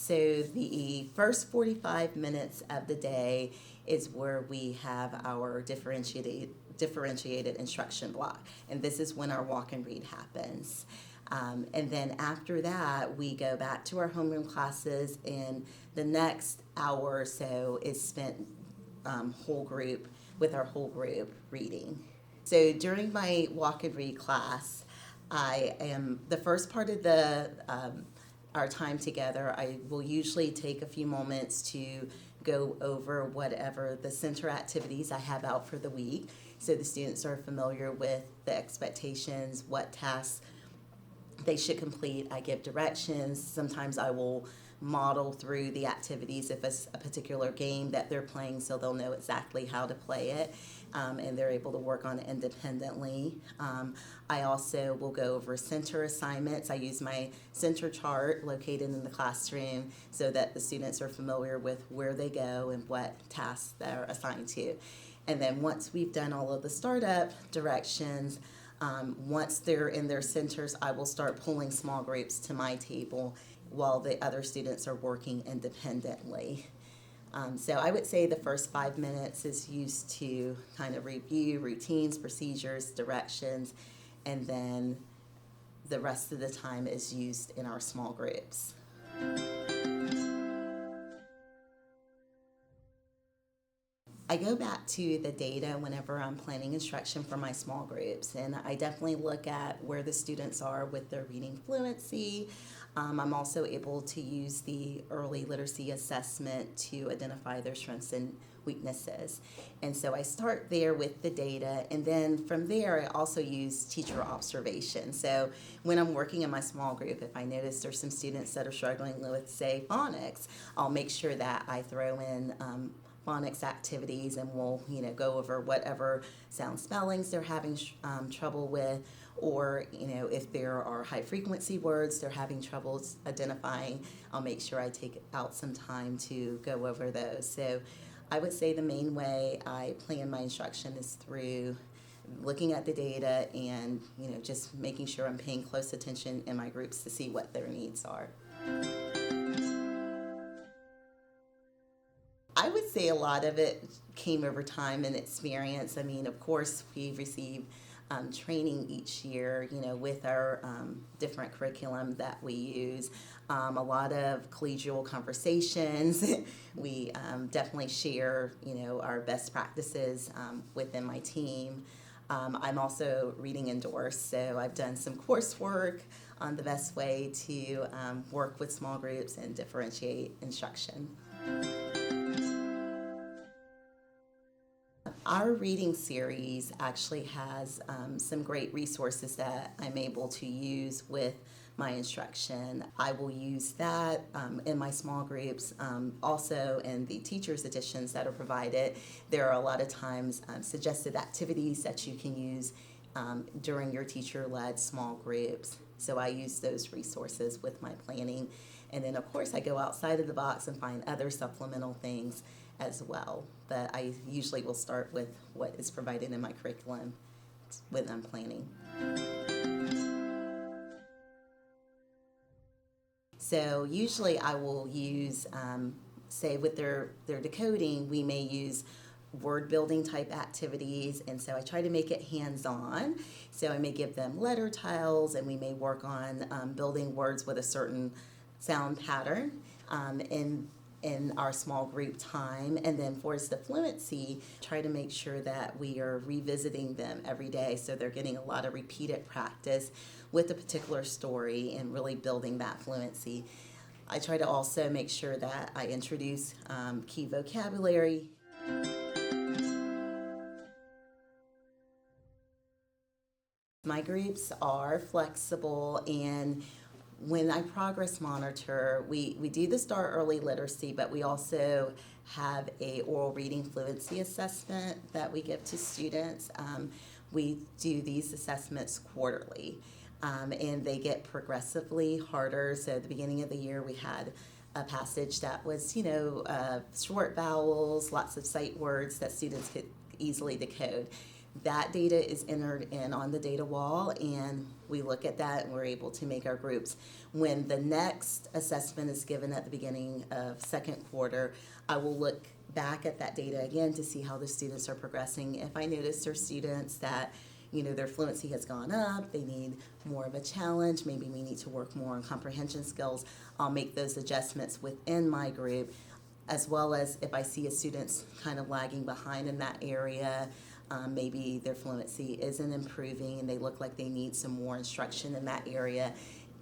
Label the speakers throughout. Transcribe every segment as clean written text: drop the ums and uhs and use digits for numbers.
Speaker 1: So the first 45 minutes of the day is where we have our differentiated instruction block, and this is when our walk and read happens. And then after that, we go back to our homeroom classes, and the next hour or so is spent whole group with our whole group reading. So during my walk and read class, I am the first part of the our time together. I will usually take a few moments to go over whatever the center activities I have out for the week, so the students are familiar with the expectations, what tasks they should complete. I give directions. Sometimes I will model through the activities if it's a particular game that they're playing, so they'll know exactly how to play it, and they're able to work on it independently. I also will go over center assignments. I use my center chart located in the classroom so that the students are familiar with where they go and what tasks they're assigned to. And then once we've done all of the startup directions, once they're in their centers, I will start pulling small groups to my table while the other students are working independently. So I would say the first 5 minutes is used to kind of review routines, procedures, directions, and then the rest of the time is used in our small groups. I go back to the data whenever I'm planning instruction for my small groups, and I definitely look at where the students are with their reading fluency. I'm also able to use the early literacy assessment to identify their strengths and weaknesses. And so I start there with the data, and then from there I also use teacher observation. So when I'm working in my small group, if I notice there's some students that are struggling with, say, phonics, I'll make sure that I throw in phonics activities, and we'll go over whatever sound spellings they're having trouble with, or if there are high frequency words they're having trouble identifying, I'll make sure I take out some time to go over those. So I would say the main way I plan my instruction is through looking at the data and just making sure I'm paying close attention in my groups to see what their needs are. I would say a lot of it came over time and experience. I mean, of course, we receive training each year, with our different curriculum that we use. A lot of collegial conversations. We definitely share, our best practices within my team. I'm also reading endorsed, so I've done some coursework on the best way to work with small groups and differentiate instruction. Our reading series actually has some great resources that I'm able to use with my instruction. I will use that in my small groups. Also in the teacher's editions that are provided, there are a lot of times suggested activities that you can use during your teacher-led small groups. So I use those resources with my planning. And then of course I go outside of the box and find other supplemental things as well. But I usually will start with what is provided in my curriculum when I'm planning. So usually I will use, say with their decoding, we may use word building type activities, and so I try to make it hands-on. So I may give them letter tiles, and we may work on building words with a certain sound pattern in our small group time. And then for the fluency, try to make sure that we are revisiting them every day, so they're getting a lot of repeated practice with a particular story and really building that fluency. I try to also make sure that I introduce key vocabulary. My groups are flexible, and when I progress monitor, we do the Start Early Literacy, but we also have a oral reading fluency assessment that we give to students. We do these assessments quarterly, and they get progressively harder. So at the beginning of the year, we had a passage that was, short vowels, lots of sight words that students could easily decode. That data is entered in on the data wall, and we look at that and we're able to make our groups. When the next assessment is given at the beginning of second quarter, I will look back at that data again to see how the students are progressing. If I notice there's students that their fluency has gone up, they need more of a challenge, maybe we need to work more on comprehension skills, I'll make those adjustments within my group, as well as if I see a student's kind of lagging behind in that area, maybe their fluency isn't improving and they look like they need some more instruction in that area,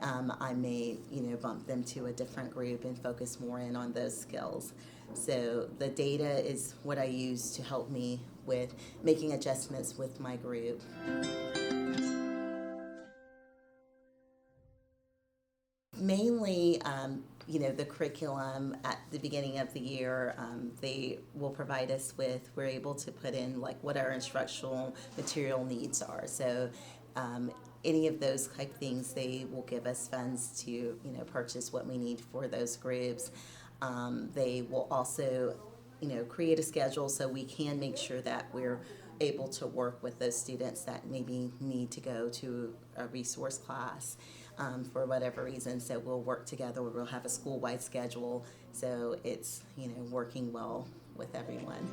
Speaker 1: I may bump them to a different group and focus more in on those skills. So the data is what I use to help me with making adjustments with my group. Mainly, the curriculum at the beginning of the year, they will provide us with, we're able to put in like what our instructional material needs are. So any of those type things, they will give us funds to, purchase what we need for those groups. They will also, create a schedule so we can make sure that we're able to work with those students that maybe need to go to a resource class for whatever reason. So we'll work together. We'll have a school-wide schedule. So it's, working well with everyone.